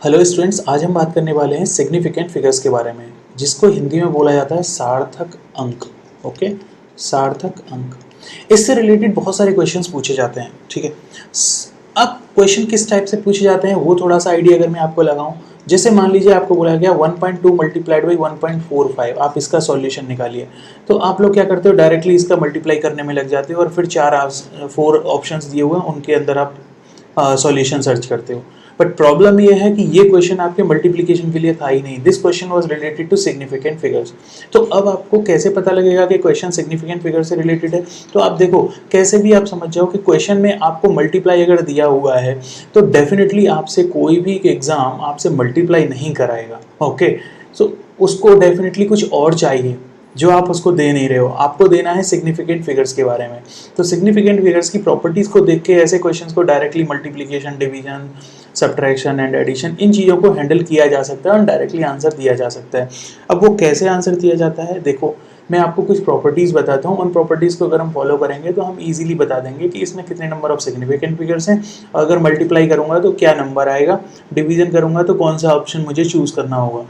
Hello students, आज हम बात करने वाले हैं सिग्निफिकेंट फिगर्स के बारे में, जिसको हिंदी में बोला जाता है सार्थक अंक। ओके, सार्थक अंक। इससे रिलेटेड बहुत सारे क्वेश्चंस पूछे जाते हैं। ठीक है, अब क्वेश्चन किस टाइप से पूछे जाते हैं वो थोड़ा सा आइडिया अगर मैं आपको लगाऊं, जैसे मान लीजिए आपको बोला गया 1.2 मल्टीप्लाइड बाई 1.45, आप इसका सॉल्यूशन निकालिए। तो आप लोग क्या करते हो, डायरेक्टली इसका मल्टीप्लाई करने में लग जाते हो और फिर 4 ऑप्शंस दिए हुए हैं उनके अंदर आप सॉल्यूशन सर्च करते हो। बट प्रॉब्लम ये है कि ये क्वेश्चन आपके मल्टीप्लिकेशन के लिए था ही नहीं। This question was related to significant figures. तो अब आपको कैसे पता लगेगा कि क्वेश्चन सिग्निफिकेंट फिगर से रिलेटेड है? तो आप देखो, कैसे भी आप समझ जाओ कि क्वेश्चन में आपको मल्टीप्लाई अगर दिया हुआ है तो डेफिनेटली आपसे कोई भी एग्जाम आपसे मल्टीप्लाई नहीं कराएगा। ओके, सो उसको डेफिनेटली कुछ और चाहिए जो आप उसको दे नहीं रहे हो। आपको देना है सिग्निफिकेंट फिगर्स के बारे में। तो सिग्निफिकेंट फिगर्स की प्रॉपर्टीज को देख के ऐसे क्वेश्चंस को directly multiplication, division, subtraction and addition, इन चीज़ों को हैंडल किया जा सकता है और डायरेक्टली आंसर दिया जा सकता है। अब वो कैसे आंसर दिया जाता है, देखो मैं आपको कुछ प्रॉपर्टीज़ बताता हूँ। उन प्रॉपर्टीज़ को अगर हम फॉलो करेंगे तो हम इजीली बता देंगे कि इसमें कितने नंबर ऑफ सिग्निफिकेंट फिगर्स हैं। अगर मल्टीप्लाई करूँगा तो क्या नंबर आएगा, डिवीजन करूँगा तो कौन सा ऑप्शन मुझे चूज़ करना होगा।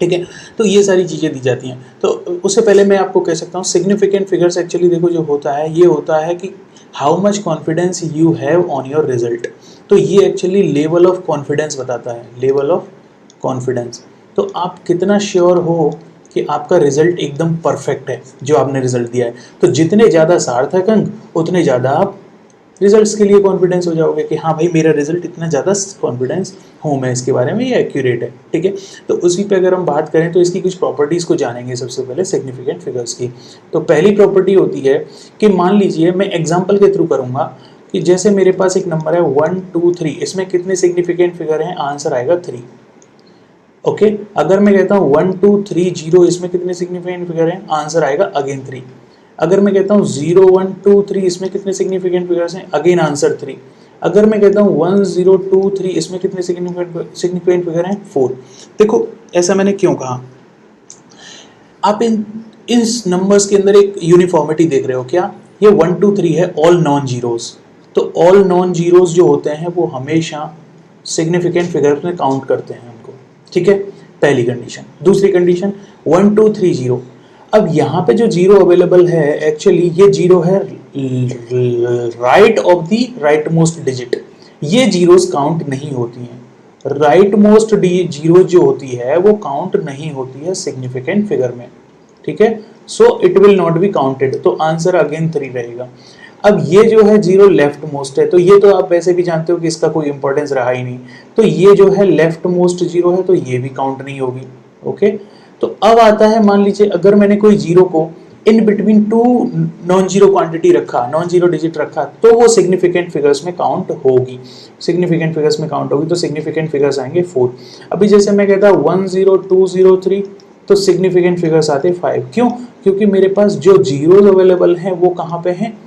ठीक है, तो ये सारी चीज़ें दी जाती हैं। तो उससे पहले मैं आपको कह सकता हूँ सिग्निफिकेंट फिगर्स एक्चुअली देखो जो होता है, ये होता है कि how much confidence you have on your result. तो ये एक्चुअली लेवल ऑफ कॉन्फिडेंस बताता है, लेवल ऑफ कॉन्फिडेंस। तो आप कितना श्योर हो कि आपका रिजल्ट एकदम परफेक्ट है जो आपने रिजल्ट दिया है। तो जितने ज़्यादा सार्थक अंक उतने ज़्यादा आप रिजल्ट्स के लिए कॉन्फिडेंस हो जाओगे कि हाँ भाई मेरा रिजल्ट इतना ज़्यादा कॉन्फिडेंस हूँ मैं इसके बारे में, ये एक्यूरेट है। ठीक है, तो उसी पे अगर हम बात करें तो इसकी कुछ प्रॉपर्टीज़ को जानेंगे सबसे पहले सिग्निफिकेंट फिगर्स की। तो पहली प्रॉपर्टी होती है कि मान लीजिए मैं एग्जाम्पल के थ्रू करूँगा कि जैसे मेरे पास एक नंबर है 1 2 3, इसमें कितने सिग्निफिकेंट फिगर हैं, आंसर आएगा 3। ओके, अगर मैं कहता हूँ 1 2 3 0, इसमें कितने सिग्निफिकेंट फिगर हैं, आंसर आएगा अगेन 3। अगर मैं कहता हूँ 0 1 2 3, इसमें कितने सिग्निफिकेंट फिगर्स हैं, अगेन आंसर 3। अगर मैं कहता हूँ 1 0 2 3, इसमें कितने सिग्निफिकेंट फिगर हैं, 4। देखो ऐसा मैंने क्यों कहा, आप इन नंबर्स के अंदर एक यूनिफॉर्मिटी देख रहे हो क्या? ये 1 2 3 है, ऑल नॉन जीरोस। तो ऑल नॉन जीरोस जो होते हैं वो हमेशा सिग्निफिकेंट फिगर में काउंट करते हैं उनको। ठीक है, पहली कंडीशन। दूसरी कंडीशन 1 2 3 0। अब यहाँ पे जो जीरो अवेलेबल है, एक्चुअली ये जीरो है right of the right most digit. ये जीरोस काउंट नहीं होती हैं। राइट मोस्ट जीरो जो होती है वो काउंट नहीं होती है सिग्निफिकेंट फिगर में। ठीक है, so it will not be counted. तो आंसर अगेन 3 रहेगा। अब ये जो है जीरो लेफ्ट मोस्ट है, तो ये तो आप वैसे भी जानते हो कि इसका कोई इंपॉर्टेंस रहा ही नहीं। तो ये जो है लेफ्ट मोस्ट जीरो है, तो ये भी काउंट नहीं होगी। ओके, तो अब आता है, मान लीजिए अगर मैंने कोई जीरो को in between 2 non zero quantity रखा, नॉन जीरो डिजिट रखा, तो वो सिग्निफिकेंट फिगर्स में काउंट होगी। सिग्निफिकेंट फिगर्स में काउंट होगी तो सिग्निफिकेंट फिगर्स आएंगे 4। अभी जैसे मैं कहता 1 0 2 0 3, तो सिग्निफिकेंट फिगर्स आते 5। क्यों? क्योंकि मेरे पास जो जीरोज अवेलेबल हैं वो कहाँ पे हैं,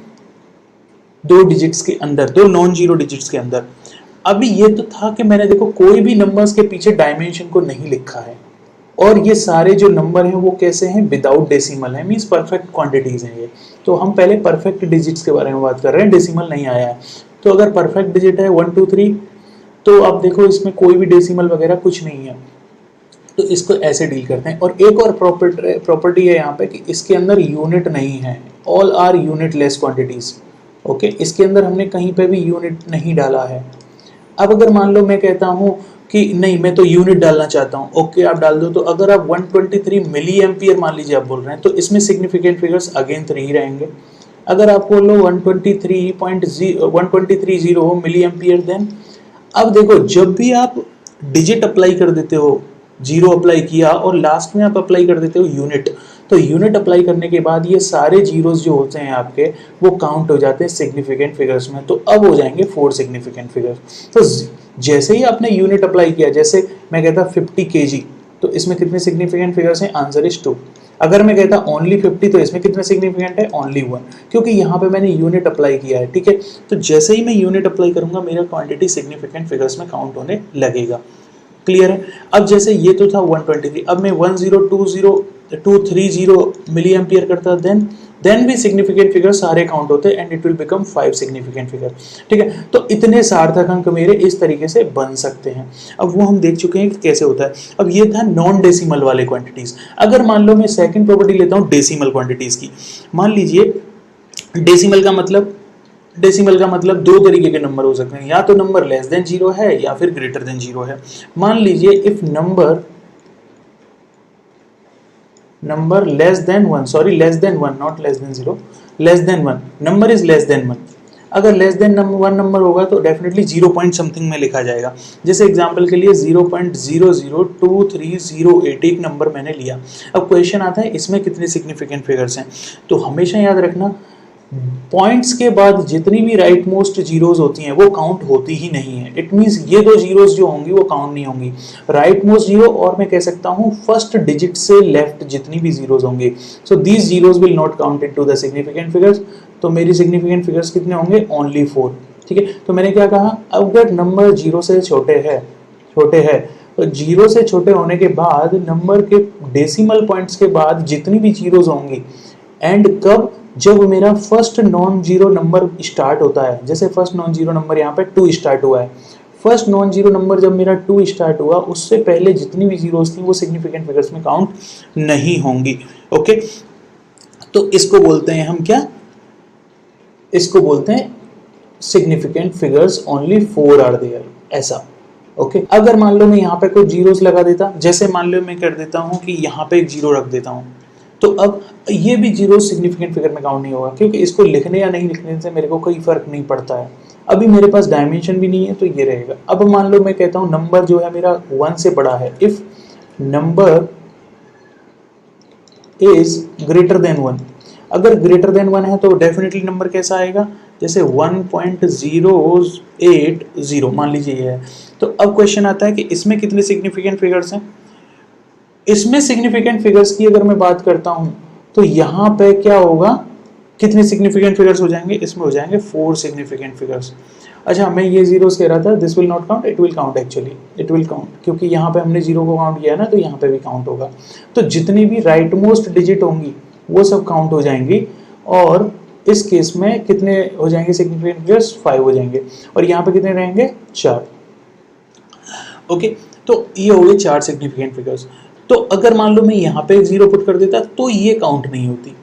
2 डिजिट्स के अंदर, 2 नॉन जीरो डिजिट्स के अंदर। अभी ये तो था कि मैंने देखो कोई भी नंबर्स के पीछे डायमेंशन को नहीं लिखा है, और ये सारे जो नंबर हैं वो कैसे हैं, विदाउट डेसिमल है, मींस परफेक्ट क्वांटिटीज हैं ये। तो हम पहले परफेक्ट डिजिट्स के बारे में बात कर रहे हैं, डेसिमल नहीं आया है। तो अगर परफेक्ट डिजिट है 1 2 3, तो आप देखो इसमें कोई भी डेसिमल वगैरह कुछ नहीं है, तो इसको ऐसे डील करते हैं। और एक और प्रॉपर्टी है यहाँ पे कि इसके अंदर यूनिट नहीं है, all are unitless quantities. Okay, इसके अंदर हमने कहीं पे भी यूनिट नहीं डाला है। अब अगर मान लो मैं कहता हूँ कि नहीं मैं तो यूनिट डालना चाहता हूँ, ओके आप डाल दो। तो अगर आप 123 मिली एम्पियर मान लीजिए आप बोल रहे हैं, तो इसमें सिग्निफिकेंट फिगर्स अगेन 3 ही रहेंगे। अगर आप बोलो 123.0 मिली एम्पियर, देन अब देखो जब भी आप डिजिट अप्लाई कर देते हो, जीरो अप्लाई किया और लास्ट में आप अप्लाई कर देते हो यूनिट, तो यूनिट अप्लाई करने के बाद ये सारे जीरोस जो होते हैं आपके वो काउंट हो जाते हैं सिग्निफिकेंट फिगर्स में। तो अब हो जाएंगे 4 सिग्निफिकेंट फिगर्स। तो जैसे ही आपने यूनिट अप्लाई किया, जैसे मैं कहता 50 kg, तो इसमें कितने सिग्निफिकेंट फिगर्स हैं, आंसर इज 2। अगर मैं कहता ओनली 50, तो इसमें कितने सिग्निफिकेंट है, ओनली 1, क्योंकि यहाँ पे मैंने यूनिट अप्लाई किया है। ठीक है, तो जैसे ही मैं यूनिट अप्लाई करूंगा मेरा क्वांटिटी सिग्निफिकेंट फिगर्स में काउंट होने लगेगा। क्लियर है? अब जैसे ये तो था 123, अब मैं 10 2 0 230 मिली एम्पियर करता, देन देन भी सिग्निफिकेंट फिगर सारे काउंट होते हैं and it will become 5 significant figure. ठीक है, तो इतने सार्थक अंक मेरे इस तरीके से बन सकते हैं। अब वो हम देख चुके हैं कि कैसे होता है। अब ये था नॉन डेसिमल वाले क्वांटिटीज। अगर मान लो मैं सेकंड प्रॉपर्टी लेता हूँ डेसिमल क्वांटिटीज की, मान लीजिए डेसिमल का मतलब दो तरीके के नंबर हो सकते हैं, या तो नंबर लेस देन जीरो है या फिर ग्रेटर देन जीरो है। मान लीजिए if number less than one, sorry less than one, not less than zero, less than one, number is less than one. अगर लेस देन वन नंबर होगा तो definitely 0 point something में लिखा जाएगा। जैसे एग्जांपल के लिए 0.002308 एक नंबर मैंने लिया। अब क्वेश्चन आता है इसमें कितने सिग्निफिकेंट फिगर्स हैं। तो हमेशा याद रखना पॉइंट्स के बाद जितनी भी राइट मोस्ट जीरोज होती हैं वो काउंट होती ही नहीं है। इट मींस ये दो जीरोज जो होंगी वो काउंट नहीं होंगी, राइट मोस्ट जीरो और मैं कह सकता हूँ फर्स्ट डिजिट से लेफ्ट जितनी भी जीरोज होंगे, so these zeros will not count into the significant figures. तो मेरी सिग्निफिकेंट फिगर्स कितने होंगे, ओनली 4। ठीक है, तो मैंने क्या कहा, अगर नंबर जीरो से छोटे है तो जीरो से छोटे होने के बाद नंबर के डेसिमल पॉइंट्स के बाद जितनी भी जीरोज होंगी, एंड कब, जब मेरा first non zero number start होता है। जैसे फर्स्ट नॉन जीरो नंबर यहाँ पे 2 स्टार्ट हुआ है, फर्स्ट नॉन जीरो नंबर जब मेरा 2 स्टार्ट हुआ उससे पहले जितनी भी जीरोस थी वो सिग्निफिकेंट फिगर्स में काउंट नहीं होंगी। ओके, तो इसको बोलते हैं हम क्या, इसको बोलते हैं significant figures only 4 are there, ऐसा। ओके, अगर मान लो मैं यहाँ पे कोई जीरोस लगा देता, जैसे मान लो मैं कर देता हूँ कि यहाँ पे एक जीरो रख देता हूँ, तो अब ये भी जीरो सिग्निफिकेंट फिगर में काउंट नहीं होगा, क्योंकि इसको लिखने या नहीं लिखने से मेरे को कोई फर्क नहीं पड़ता है। अभी मेरे पास डायमेंशन भी नहीं है तो ये रहेगा। अब मान लो मैं कहता हूँ नंबर जो है मेरा 1 से बड़ा है, if number is greater than 1, अगर ग्रेटर देन 1 है तो डेफिनेटली नंबर कैसा आएगा, जैसे 1.080 मान लीजिए ये है। तो अब क्वेश्चन आता है कि इसमें कितने सिग्निफिकेंट फिगर्स हैं। इसमें सिग्निफिकेंट फिगर्स की अगर मैं बात करता हूं तो यहां पे क्या होगा, कितने सिग्निफिकेंट फिगर्स हो जाएंगे, इसमें हो जाएंगे 4 सिग्निफिकेंट फिगर्स। अच्छा, मैं ये जीरोस कह रहा था, this will not count, it will count, actually it will count, क्योंकि यहाँ पे हमने जीरो को काउंट किया ना, तो यहाँ पे भी काउंट होगा। तो जितनी भी राइट मोस्ट डिजिट होंगी वो सब काउंट हो जाएंगी, और इस केस में कितने हो जाएंगे सिग्निफिकेंट फिगर्स, 5 हो जाएंगे, और यहाँ पे कितने रहेंगे, 4। ओके, तो ये हो गए 4 सिग्निफिकेंट फिगर्स। तो अगर मान लो मैं यहाँ पे एक जीरो पुट कर देता तो ये काउंट नहीं होती।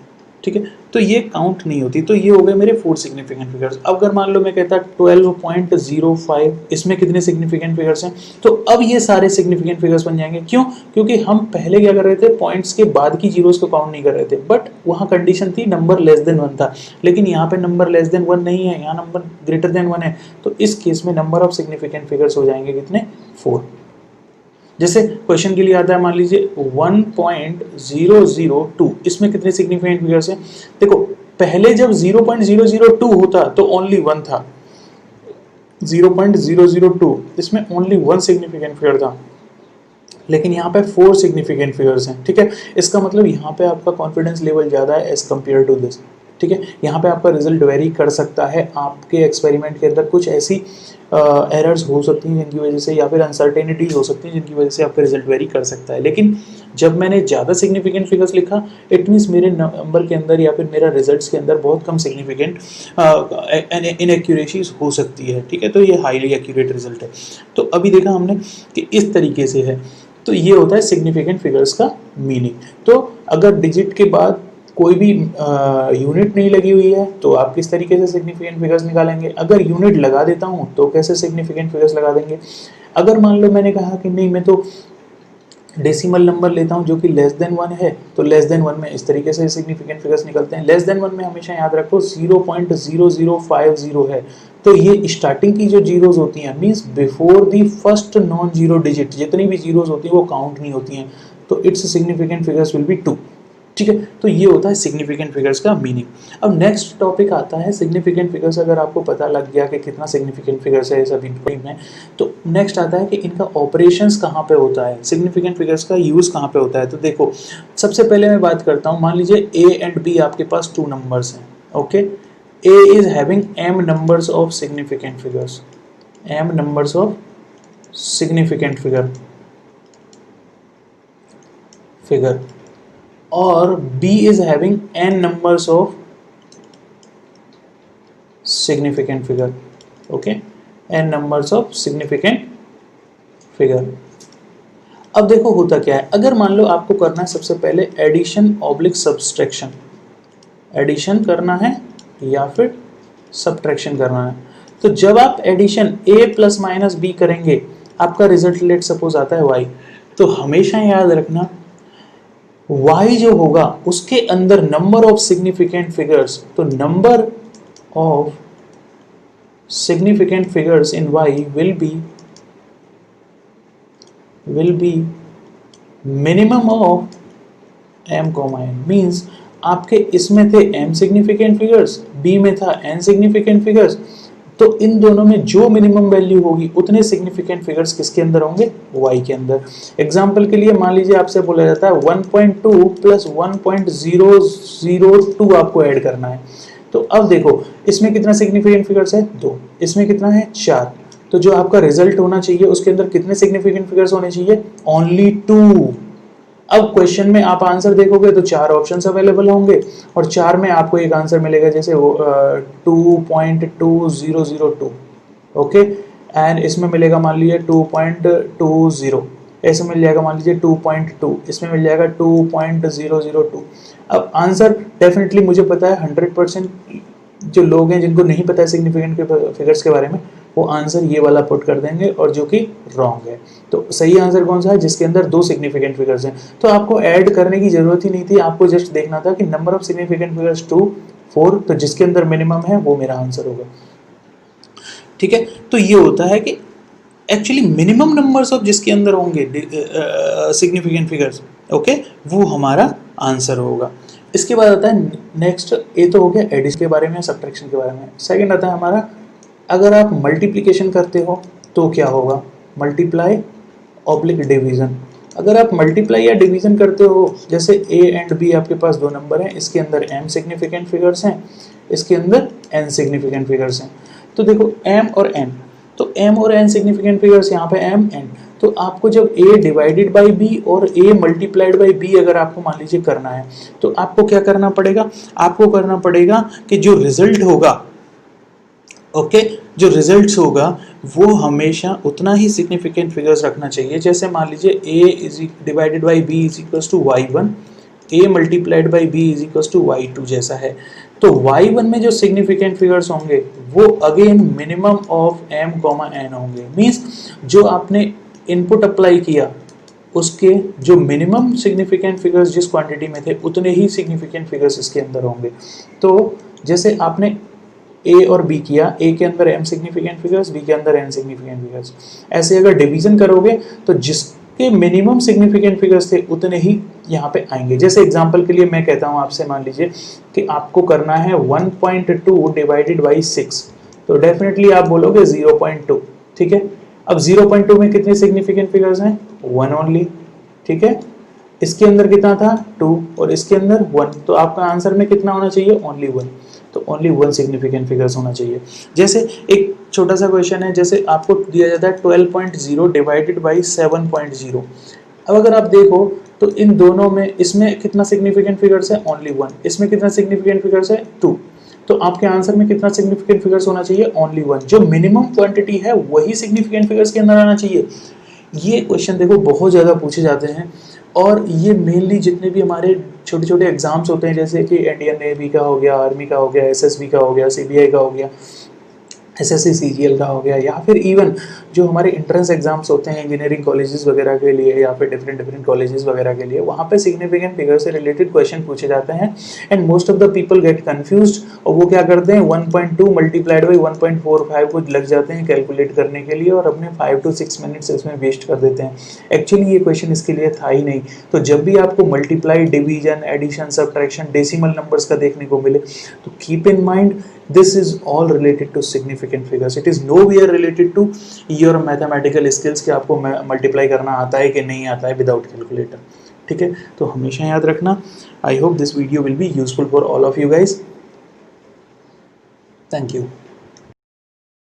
ठीक है, तो ये काउंट नहीं होती, तो ये हो गए मेरे 4 सिग्निफिकेंट फिगर्स। अब अगर मान लो मैं कहता 12.05, इसमें कितने सिग्निफिकेंट फिगर्स हैं, तो अब ये सारे सिग्निफिकेंट फिगर्स बन जाएंगे। क्यों, क्योंकि हम पहले क्या कर रहे थे, पॉइंट्स के बाद की जीरोस को काउंट नहीं कर रहे थे, बट वहाँ कंडीशन थी नंबर लेस देन 1 था, लेकिन यहाँ पे नंबर लेस देन 1 नहीं है, यहाँ नंबर ग्रेटर देन 1 है। तो इस केस में नंबर ऑफ सिग्निफिकेंट फिगर्स हो जाएंगे कितने, 4। जैसे क्वेश्चन के लिए आता है, मान लीजिए 1.002, इसमें कितने सिग्निफिकेंट फिगर्स हैं। देखो पहले जब 0.002 होता तो ओनली 1 था, 0.002 इसमें ओनली 1 सिग्निफिकेंट फिगर था, लेकिन यहाँ पे 4 सिग्निफिकेंट फिगर्स हैं। ठीक है, इसका मतलब यहाँ पे आपका कॉन्फिडेंस लेवल ज़्यादा है एज कम्पेयर टू दिस। ठीक है, यहाँ पे आपका रिजल्ट वेरी कर सकता है, आपके एक्सपेरिमेंट के अंदर कुछ ऐसी एरर्स हो सकती हैं जिनकी वजह से, या फिर अनसर्टेनिटीज हो सकती हैं जिनकी वजह से आपका रिजल्ट वेरी कर सकता है। लेकिन जब मैंने ज़्यादा सिग्निफिकेंट फिगर्स लिखा, इट मीन्स मेरे नंबर के अंदर या फिर मेरा रिजल्ट्स के अंदर बहुत कम सिग्निफिकेंट इनएक्यूरेसीज हो सकती है। ठीक है, तो ये हाईली एक्यूरेट रिजल्ट है। तो अभी देखा हमने कि इस तरीके से है, तो ये होता है सिग्निफिकेंट फिगर्स का मीनिंग। तो अगर डिजिट के बाद कोई भी यूनिट नहीं लगी हुई है तो आप किस तरीके से सिग्निफिकेंट फिगर्स निकालेंगे। अगर यूनिट लगा देता हूँ तो कैसे सिग्निफिकेंट फिगर्स लगा देंगे। अगर मान लो मैंने कहा कि नहीं, मैं तो डेसिमल नंबर लेता हूँ जो कि लेस देन 1 है, तो लेस देन 1 में इस तरीके से सिग्निफिकेंट फिगर्स निकलते हैं। लेस देन 1 में हमेशा याद रखो 0.0050 है, तो ये स्टार्टिंग की जो जीरोज होती हैं, means before the first non zero digit, जितनी भी जीरोज होती हैं वो काउंट नहीं होती हैं, तो it's significant figures will be 2। ठीक है, तो ये होता है सिग्निफिकेंट फिगर्स का मीनिंग। अब नेक्स्ट टॉपिक आता है सिग्निफिकेंट फिगर्स। अगर आपको पता लग गया कि कितना सिग्निफिकेंट फिगर्स है सभी में, तो नेक्स्ट आता है कि इनका ऑपरेशंस कहाँ पे होता है, सिग्निफिकेंट फिगर्स का यूज़ कहाँ पे होता है। तो देखो सबसे पहले मैं बात करता हूँ, मान लीजिए ए एंड बी आपके पास 2 नंबर्स हैं। Okay, A is having m numbers of significant figures, m numbers of significant figure और B is having n numbers of significant figure. Okay, n numbers of significant figure. अब देखो होता क्या है, अगर मान लो आपको करना है सबसे पहले एडिशन ऑब्लिक सब्सट्रैक्शन, एडिशन करना है या फिर सब्ट्रैक्शन करना है, तो जब आप addition a plus minus B करेंगे आपका रिजल्ट लेट सपोज आता है y, तो हमेशा याद रखना y जो होगा उसके अंदर नंबर ऑफ सिग्निफिकेंट फिगर्स, तो number of significant figures in y will be minimum of m, n means आपके इसमें थे m सिग्निफिकेंट फिगर्स, b में था n सिग्निफिकेंट फिगर्स, तो इन दोनों में जो मिनिमम वैल्यू होगी उतने सिग्निफिकेंट फिगर्स किसके अंदर होंगे, y के अंदर। एग्जांपल के लिए मान लीजिए आपसे बोला जाता है 1.2 प्लस 1.002 आपको ऐड करना है, तो अब देखो इसमें कितना सिग्निफिकेंट फिगर्स है 2, इसमें कितना है 4, तो जो आपका रिजल्ट होना चाहिए उसके अंदर कितने सिग्निफिकेंट फिगर्स होने चाहिए, ओनली 2। अब क्वेश्चन में आप आंसर देखोगे तो 4 ऑप्शंस अवेलेबल होंगे और 4 में आपको एक आंसर मिलेगा, जैसे 2.2002, ओके, एंड इसमें मिलेगा मान लीजिए 2.20, ऐसे मिल जाएगा मान लीजिए 2.2, इसमें मिल जाएगा 2.002। अब आंसर डेफिनेटली मुझे पता है 100% जो लोग हैं जिनको नहीं पता है सिग्निफिकेंट फिगर्स के बारे में वो आंसर ये वाला पुट कर देंगे, और जो कि रॉन्ग है। तो सही आंसर कौन सा है, जिसके अंदर 2 सिग्निफिकेंट फिगर्स हैं। तो आपको ऐड करने की जरूरत ही नहीं थी, आपको जस्ट देखना था कि नंबर ऑफ सिग्निफिकेंट फिगर्स 2, 4, तो जिसके अंदर मिनिमम है वो मेरा आंसर होगा। ठीक है, तो ये होता है कि एक्चुअली मिनिमम नंबर्स ऑफ जिसके अंदर होंगे सिग्निफिकेंट फिगर्स, ओके, वो हमारा आंसर होगा। इसके बाद आता है नेक्स्ट, ये तो हो गया एडिशन के बारे में, सब्ट्रैक्शन के बारे में। सेकंड आता है हमारा, अगर आप मल्टीप्लिकेशन करते हो तो क्या होगा, मल्टीप्लाई ऑब्लिक डिवीजन। अगर आप मल्टीप्लाई या डिवीजन करते हो, जैसे a एंड b आपके पास 2 नंबर हैं, इसके अंदर m सिग्निफिकेंट फिगर्स हैं, इसके अंदर n सिग्निफिकेंट फिगर्स हैं, तो देखो m और n, तो m और n सिग्निफिकेंट फिगर्स यहाँ पे m n, तो आपको जब a डिवाइडेड बाई b और a मल्टीप्लाइड बाई b अगर आपको मान लीजिए करना है, तो आपको क्या करना पड़ेगा, आपको करना पड़ेगा कि जो रिजल्ट होगा, ओके, जो रिजल्ट्स होगा वो हमेशा उतना ही सिग्निफिकेंट फिगर्स रखना चाहिए। जैसे मान लीजिए a is divided by b is equals to y1, a multiplied by b is equals to y2 जैसा है, तो y1 में जो सिग्निफिकेंट फिगर्स होंगे वो again minimum of m, n होंगे। मींस जो आपने इनपुट अप्लाई किया उसके जो मिनिमम सिग्निफिकेंट फिगर्स जिस क्वांटिटी में थे उतने ही सिग्निफिकेंट फिगर्स इसके अंदर होंगे। तो जैसे आपने a और b किया, a के अंदर m सिग्निफिकेंट फिगर्स, b के अंदर n सिग्निफिकेंट फिगर्स, ऐसे अगर डिवीजन करोगे तो जिसके मिनिमम सिग्निफिकेंट फिगर्स थे उतने ही यहाँ पे आएंगे। जैसे एग्जांपल के लिए मैं कहता हूँ आपसे, मान लीजिए कि आपको करना है 1.2 डिवाइडेड बाई 6, तो डेफिनेटली आप बोलोगे 0.2, ठीक है। अब 0.2 में कितने सिग्निफिकेंट फिगर्स हैं, 1 ओनली, ठीक है। इसके अंदर कितना था 2 और इसके अंदर 1, तो आपका आंसर में कितना होना चाहिए, ओनली 1, तो ओनली 1 सिग्निफिकेंट फिगर्स होना चाहिए। जैसे एक छोटा सा क्वेश्चन है, जैसे आपको दिया जाता है 12.0 डिवाइडेड बाई 7.0। अब अगर आप देखो तो इन दोनों में, इसमें कितना सिग्निफिकेंट फिगर्स है, ओनली 1, इसमें कितना सिग्निफिकेंट फिगर्स है 2, तो आपके आंसर में कितना सिग्निफिकेंट फिगर्स होना चाहिए, ओनली 1। जो मिनिमम क्वांटिटी है वही सिग्निफिकेंट फिगर्स के अंदर आना चाहिए। ये क्वेश्चन देखो बहुत ज़्यादा पूछे जाते हैं, और ये मेनली जितने भी हमारे छोटे छोटे एग्जाम्स होते हैं, जैसे कि इंडियन नेवी का हो गया, आर्मी का हो गया, एसएसबी का हो गया, सीबीआई का हो गया, एसएससी सीजीएल का हो गया, या फिर इवन जो हमारे एंट्रेंस एग्जाम्स होते हैं इंजीनियरिंग कॉलेजेस वगैरह के लिए, या फिर डिफरेंट कॉलेजेस वगैरह के लिए, वहाँ पे सिग्निफिकेंट फिगर से रिलेटेड क्वेश्चन पूछे जाते हैं। And most of the people get confused, और वो क्या करते हैं 1.2 मल्टीप्लाइड बाई 1.45 को लग जाते हैं कैलकुलेट करने के लिए, और अपने 5 to 6 मिनट्स इसमें वेस्ट कर देते हैं। एक्चुअली ये क्वेश्चन इसके लिए था ही नहीं। तो जब भी आपको multiply, division, addition, subtraction, decimal numbers का देखने को मिले, तो keep in mind this is all related to significant figures. It is nowhere related to your mathematical skills कि आपको मल्टीप्लाई करना आता है कि नहीं आता है विदाउट कैलकुलेटर, ठीक है। तो हमेशा याद रखना। I hope this video will be useful for all of you guys. Thank you.